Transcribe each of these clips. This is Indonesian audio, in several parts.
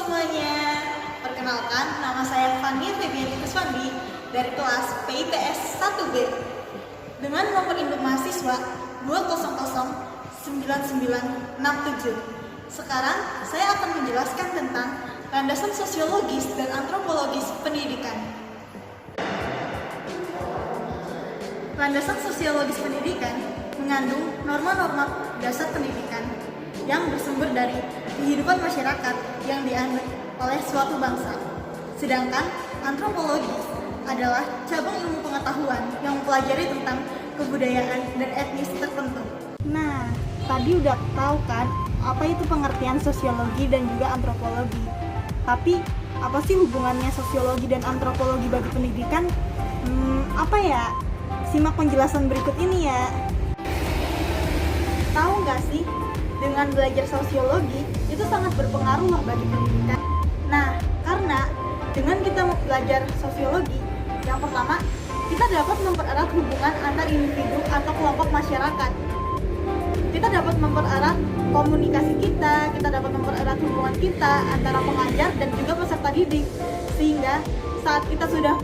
semuanya, perkenalkan nama saya Fania Febiani Kuswandi dari kelas PIPS 1B dengan nomor induk mahasiswa 2009967. Sekarang saya akan menjelaskan tentang landasan sosiologis dan antropologis pendidikan. Landasan sosiologis pendidikan mengandung norma-norma dasar pendidikan yang bersumber dari kehidupan masyarakat yang dianut oleh suatu bangsa. Sedangkan antropologi adalah cabang ilmu pengetahuan yang mempelajari tentang kebudayaan dan etnis tertentu. Nah, tadi udah tahu kan apa itu pengertian sosiologi dan juga antropologi. Tapi apa sih hubungannya sosiologi dan antropologi bagi pendidikan? Apa ya? Simak penjelasan berikut ini ya. Tahu nggak sih, dengan belajar sosiologi itu sangat berpengaruh loh bagi pendidikan. Nah, karena dengan kita belajar sosiologi, yang pertama, kita dapat mempererat hubungan antar individu atau kelompok masyarakat. Kita dapat mempererat komunikasi kita dapat mempererat hubungan kita antara pengajar dan juga peserta didik. Sehingga saat kita sudah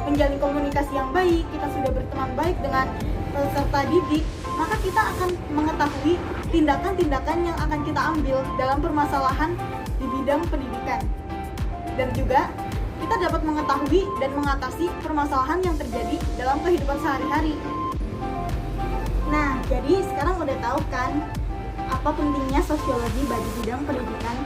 menjalin komunikasi yang baik, kita sudah berteman baik dengan peserta didik, maka kita akan mengetahui tindakan-tindakan yang akan kita ambil dalam permasalahan di bidang pendidikan. Dan juga kita dapat mengetahui dan mengatasi permasalahan yang terjadi dalam kehidupan sehari-hari. Nah, jadi sekarang udah tahu kan apa pentingnya sosiologi bagi bidang pendidikan?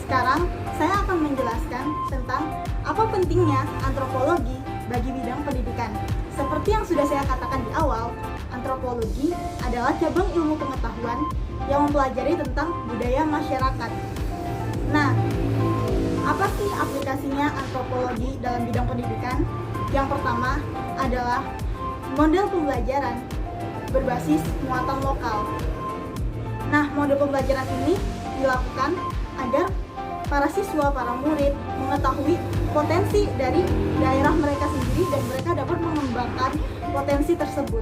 Sekarang saya akan menjelaskan tentang apa pentingnya antropologi bagi bidang pendidikan. Seperti yang sudah saya katakan di awal, antropologi adalah cabang ilmu pengetahuan yang mempelajari tentang budaya masyarakat. Nah, apa sih aplikasinya antropologi dalam bidang pendidikan? Yang pertama adalah model pembelajaran berbasis muatan lokal. Nah, model pembelajaran ini dilakukan agar para siswa, para murid mengetahui potensi dari daerah mereka sendiri dan mereka dapat mengembangkan potensi tersebut.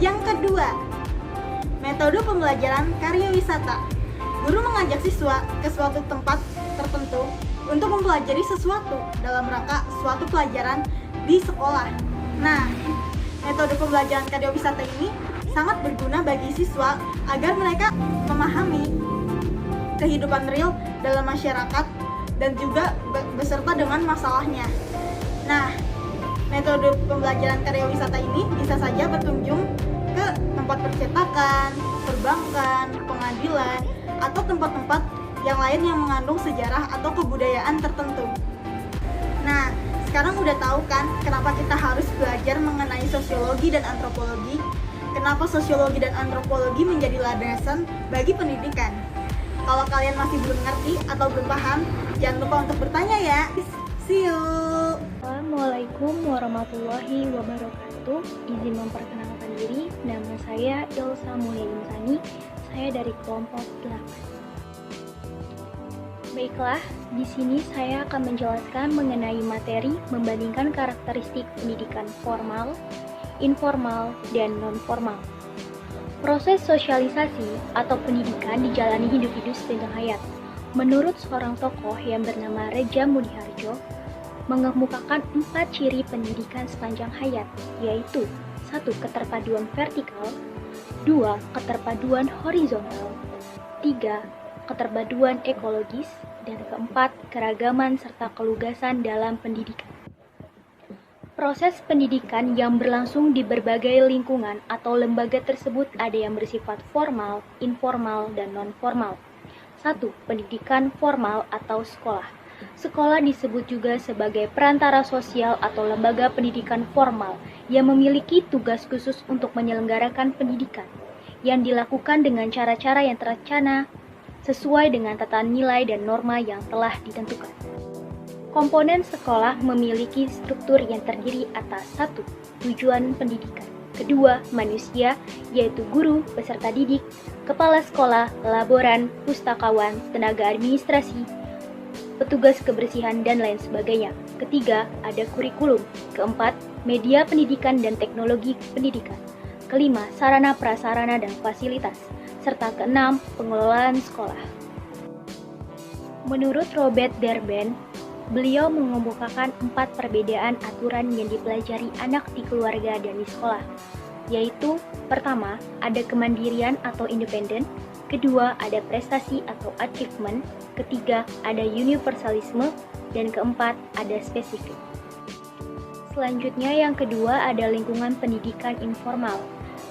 Yang kedua, metode pembelajaran karya wisata. Guru mengajak siswa ke suatu tempat tertentu untuk mempelajari sesuatu dalam rangka suatu pelajaran di sekolah. Nah, metode pembelajaran karya wisata ini sangat berguna bagi siswa agar mereka memahami kehidupan real dalam masyarakat dan juga beserta dengan masalahnya. Nah, metode pembelajaran karya wisata ini bisa saja berkunjung ke tempat percetakan, perbankan, pengadilan, atau tempat-tempat yang lain yang mengandung sejarah atau kebudayaan tertentu. Nah, sekarang udah tahu kan kenapa kita harus belajar mengenai sosiologi dan antropologi? Kenapa sosiologi dan antropologi menjadi landasan bagi pendidikan? Kalau kalian masih belum ngerti atau belum paham, jangan lupa untuk bertanya ya. See you. Assalamualaikum warahmatullahi wabarakatuh. Izin memperkenalkan diri, nama saya Ilsa Mulyainsani. Saya dari kelompok 8. Baiklah, di sini saya akan menjelaskan mengenai materi membandingkan karakteristik pendidikan formal, informal, dan non-formal. Proses sosialisasi atau pendidikan dijalani individu sepanjang hayat. Menurut seorang tokoh yang bernama Reja Mudiharjo, mengemukakan 4 ciri pendidikan sepanjang hayat, yaitu 1. Keterpaduan vertikal, 2. Keterpaduan horizontal, 3. Keterpaduan ekologis, dan keempat, keragaman serta kelugasan dalam pendidikan. Proses pendidikan yang berlangsung di berbagai lingkungan atau lembaga tersebut ada yang bersifat formal, informal, dan non-formal. 1. Pendidikan formal atau sekolah. Sekolah disebut juga sebagai perantara sosial atau lembaga pendidikan formal yang memiliki tugas khusus untuk menyelenggarakan pendidikan yang dilakukan dengan cara-cara yang terencana sesuai dengan tata nilai dan norma yang telah ditentukan. Komponen sekolah memiliki struktur yang terdiri atas 1. Tujuan pendidikan, 2. Manusia, yaitu guru, peserta didik, kepala sekolah, laboran, pustakawan, tenaga administrasi, petugas kebersihan, dan lain sebagainya. 3. Ada kurikulum. 4. Media pendidikan dan teknologi pendidikan. 5. Sarana prasarana dan fasilitas. Serta 6. Pengelolaan sekolah. Menurut Robert Darben, beliau mengemukakan 4 perbedaan aturan yang dipelajari anak di keluarga dan di sekolah, yaitu pertama, ada kemandirian atau independen, kedua, ada prestasi atau achievement, ketiga, ada universalisme, dan keempat, ada spesifik. Selanjutnya yang kedua ada lingkungan pendidikan informal.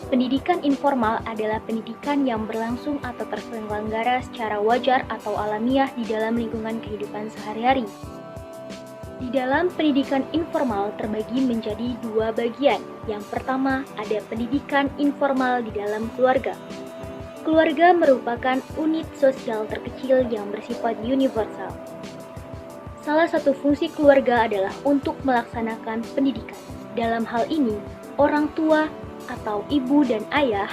Pendidikan informal adalah pendidikan yang berlangsung atau terselenggara secara wajar atau alamiah di dalam lingkungan kehidupan sehari-hari. Di dalam pendidikan informal terbagi menjadi 2 bagian. Yang pertama ada pendidikan informal di dalam keluarga. Keluarga merupakan unit sosial terkecil yang bersifat universal. Salah satu fungsi keluarga adalah untuk melaksanakan pendidikan. Dalam hal ini, orang tua atau ibu dan ayah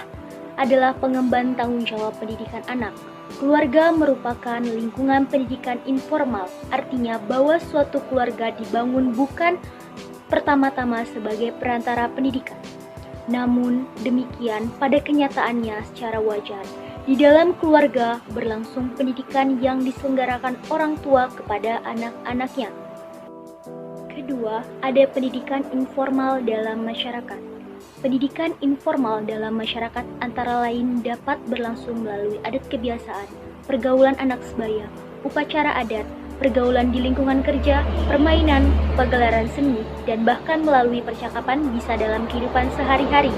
adalah pengemban tanggung jawab pendidikan anak. Keluarga merupakan lingkungan pendidikan informal, artinya bahwa suatu keluarga dibangun bukan pertama-tama sebagai perantara pendidikan. Namun demikian, pada kenyataannya secara wajar, di dalam keluarga berlangsung pendidikan yang diselenggarakan orang tua kepada anak-anaknya. Kedua, ada pendidikan informal dalam masyarakat. Pendidikan informal dalam masyarakat antara lain dapat berlangsung melalui adat kebiasaan, pergaulan anak sebaya, upacara adat, pergaulan di lingkungan kerja, permainan, pagelaran seni, dan bahkan melalui percakapan bisa dalam kehidupan sehari-hari.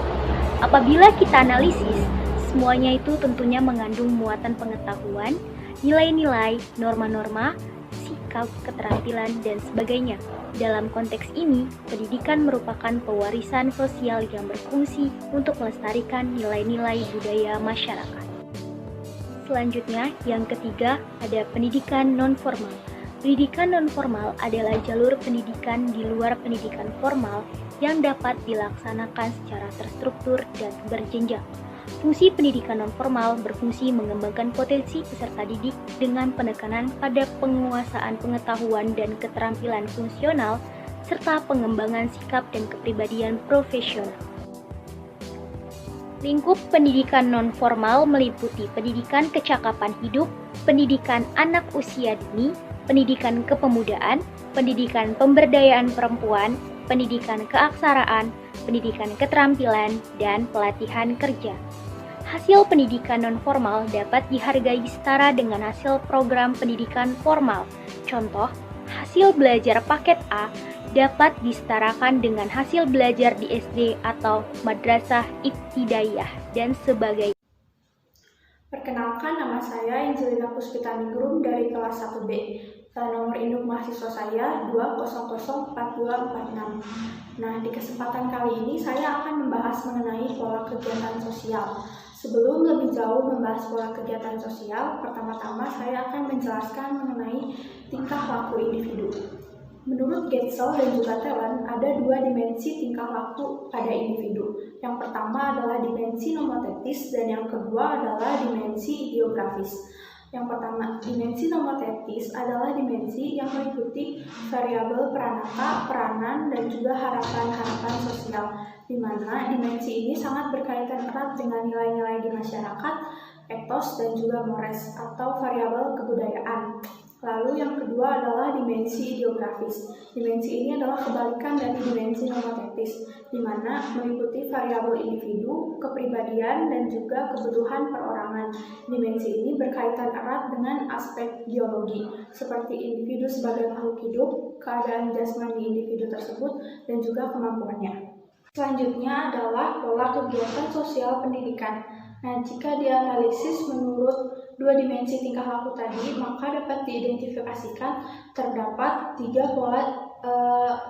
Apabila kita analisis, semuanya itu tentunya mengandung muatan pengetahuan, nilai-nilai, norma-norma, sikap, keterampilan, dan sebagainya. Dalam konteks ini, pendidikan merupakan pewarisan sosial yang berfungsi untuk melestarikan nilai-nilai budaya masyarakat. Selanjutnya, yang ketiga, ada pendidikan non-formal. Pendidikan non-formal adalah jalur pendidikan di luar pendidikan formal yang dapat dilaksanakan secara terstruktur dan berjenjang. Fungsi pendidikan non-formal berfungsi mengembangkan potensi peserta didik dengan penekanan pada penguasaan pengetahuan dan keterampilan fungsional serta pengembangan sikap dan kepribadian profesional. Lingkup pendidikan non-formal meliputi pendidikan kecakapan hidup, pendidikan anak usia dini, pendidikan kepemudaan, pendidikan pemberdayaan perempuan, pendidikan keaksaraan, pendidikan keterampilan, dan pelatihan kerja. Hasil pendidikan non-formal dapat dihargai setara dengan hasil program pendidikan formal. Contoh, hasil belajar paket A dapat disetarakan dengan hasil belajar di SD atau madrasah ibtidaiyah dan sebagainya. Perkenalkan, nama saya Angelina Puspitaningrum dari kelas 1B. Nomor induk mahasiswa saya 2004246. Nah, di kesempatan kali ini saya akan membahas mengenai pola kegiatan sosial. Sebelum lebih jauh membahas pola kegiatan sosial, pertama-tama saya akan menjelaskan mengenai tingkah laku individu. Menurut Getzel dan juga Telen, ada 2 dimensi tingkah laku pada individu. Yang pertama adalah dimensi nomotetis dan yang kedua adalah dimensi ideografis. Yang pertama, dimensi nomotetis adalah dimensi yang meliputi variabel peranata, peranan, dan juga harapan-harapan sosial, di mana dimensi ini sangat berkaitan erat dengan nilai-nilai di masyarakat, etos, dan juga mores atau variabel kebudayaan. Lalu yang kedua adalah dimensi ideografis. Dimensi ini adalah kebalikan dari dimensi nomotetis, di mana meliputi variabel individu, kepribadian, dan juga kebutuhan perorangan. Dimensi ini berkaitan erat dengan aspek biologi, seperti individu sebagai makhluk hidup, keadaan jasmani individu tersebut, dan juga kemampuannya. Selanjutnya adalah pola kegiatan sosial pendidikan. Nah, jika dianalisis menurut 2 dimensi tingkah laku tadi, maka dapat diidentifikasikan terdapat 3 pola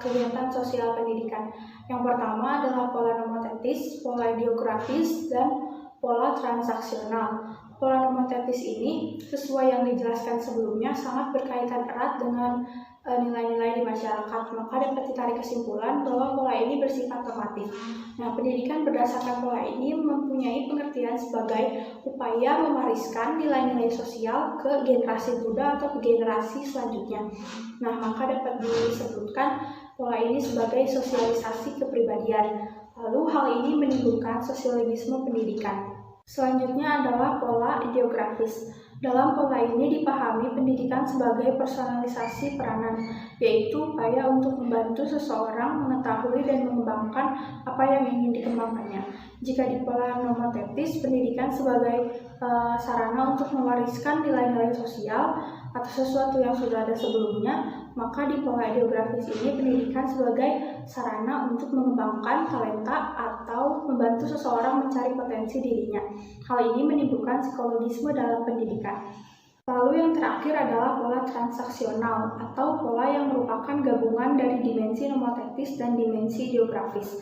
kegiatan sosial pendidikan. Yang pertama adalah pola nomotetis, pola ideografis, dan pola transaksional. Pola nomotetis ini, sesuai yang dijelaskan sebelumnya, sangat berkaitan erat dengan nilai-nilai di masyarakat, maka dapat ditarik kesimpulan bahwa pola ini bersifat normatif. Nah, pendidikan berdasarkan pola ini mempunyai pengertian sebagai upaya mewariskan nilai-nilai sosial ke generasi muda atau ke generasi selanjutnya. Nah, maka dapat disebutkan pola ini sebagai sosialisasi kepribadian. Lalu hal ini menimbulkan sosiologisme pendidikan. Selanjutnya adalah pola ideografis. Dalam pola ini dipahami pendidikan sebagai personalisasi peranan, yaitu upaya untuk membantu seseorang mengetahui dan mengembangkan apa yang ingin dikembangkannya. Jika di pola nomotetis, pendidikan sebagai sarana untuk mewariskan nilai-nilai sosial atau sesuatu yang sudah ada sebelumnya, maka di pola ideografis ini pendidikan sebagai sarana untuk mengembangkan talenta atau membantu seseorang mencari potensi dirinya. Hal ini menimbulkan psikologisme dalam pendidikan. Lalu yang terakhir adalah pola transaksional atau pola yang merupakan gabungan dari dimensi nomotetis dan dimensi ideografis.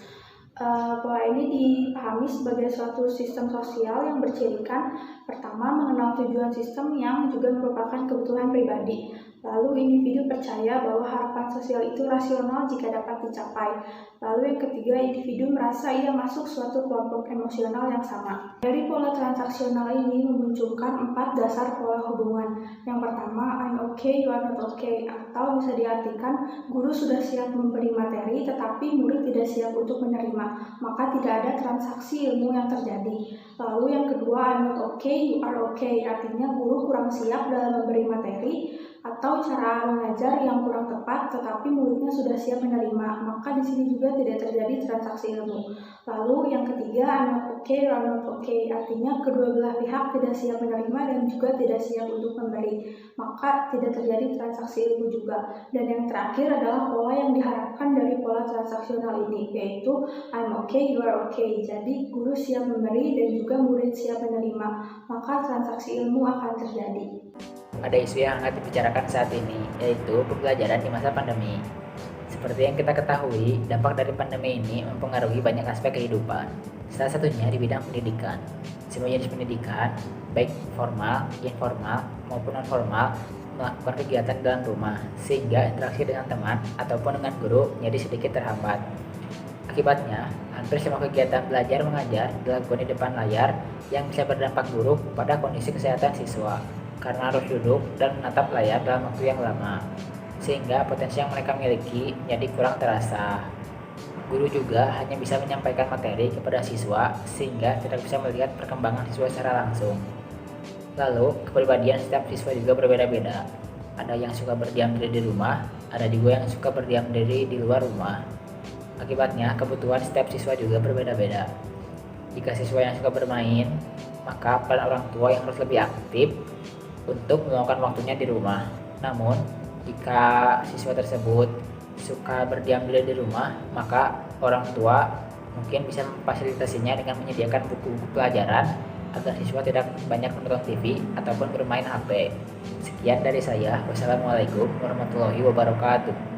Pola ini dipahami sebagai suatu sistem sosial yang bercirikan pertama mengenal tujuan sistem yang juga merupakan kebutuhan pribadi. Lalu individu percaya bahwa harapan sosial itu rasional jika dapat dicapai. Lalu yang ketiga, individu merasa ia masuk suatu kelompok emosional yang sama. Dari pola transaksional ini memunculkan 4 dasar pola hubungan. Yang pertama, I'm okay, you are not okay, atau bisa diartikan guru sudah siap memberi materi tetapi murid tidak siap untuk menerima, maka tidak ada transaksi ilmu yang terjadi. Lalu yang kedua, I'm not okay, you are okay, artinya guru kurang siap dalam memberi materi atau cara mengajar yang kurang tepat tetapi muridnya sudah siap menerima, maka di sini juga tidak terjadi transaksi ilmu. Lalu yang ketiga, I'm not okay, you are not okay, artinya kedua belah pihak tidak siap menerima dan juga tidak siap untuk memberi, maka tidak terjadi transaksi ilmu juga. Dan yang terakhir adalah pola yang diharapkan dari pola transaksional ini, yaitu I'm okay, you are okay. Jadi guru siap memberi dan juga murid siap menerima, maka transaksi ilmu akan terjadi. Ada isu yang hangat dibicarakan saat ini, yaitu pembelajaran di masa pandemi. Seperti yang kita ketahui, dampak dari pandemi ini mempengaruhi banyak aspek kehidupan. Salah satunya di bidang pendidikan. Semua jenis pendidikan, baik formal, informal, maupun non-formal, melakukan kegiatan dalam rumah, sehingga interaksi dengan teman ataupun dengan guru menjadi sedikit terhambat. Akibatnya, hampir semua kegiatan belajar mengajar dilakukan di depan layar yang bisa berdampak buruk pada kondisi kesehatan siswa, karena harus duduk dan menatap layar dalam waktu yang lama, sehingga potensi yang mereka miliki jadi kurang terasa. Guru juga hanya bisa menyampaikan materi kepada siswa sehingga tidak bisa melihat perkembangan siswa secara langsung. Lalu, kepribadian setiap siswa juga berbeda-beda. Ada yang suka berdiam diri di rumah, ada juga yang suka berdiam diri di luar rumah. Akibatnya, kebutuhan setiap siswa juga berbeda-beda. Jika siswa yang suka bermain, maka peran orang tua yang harus lebih aktif untuk meluangkan waktunya di rumah. Namun, jika siswa tersebut suka berdiam diri di rumah, maka orang tua mungkin bisa memfasilitasinya dengan menyediakan buku-buku pelajaran agar siswa tidak banyak menonton TV ataupun bermain HP. Sekian dari saya. Wassalamualaikum warahmatullahi wabarakatuh.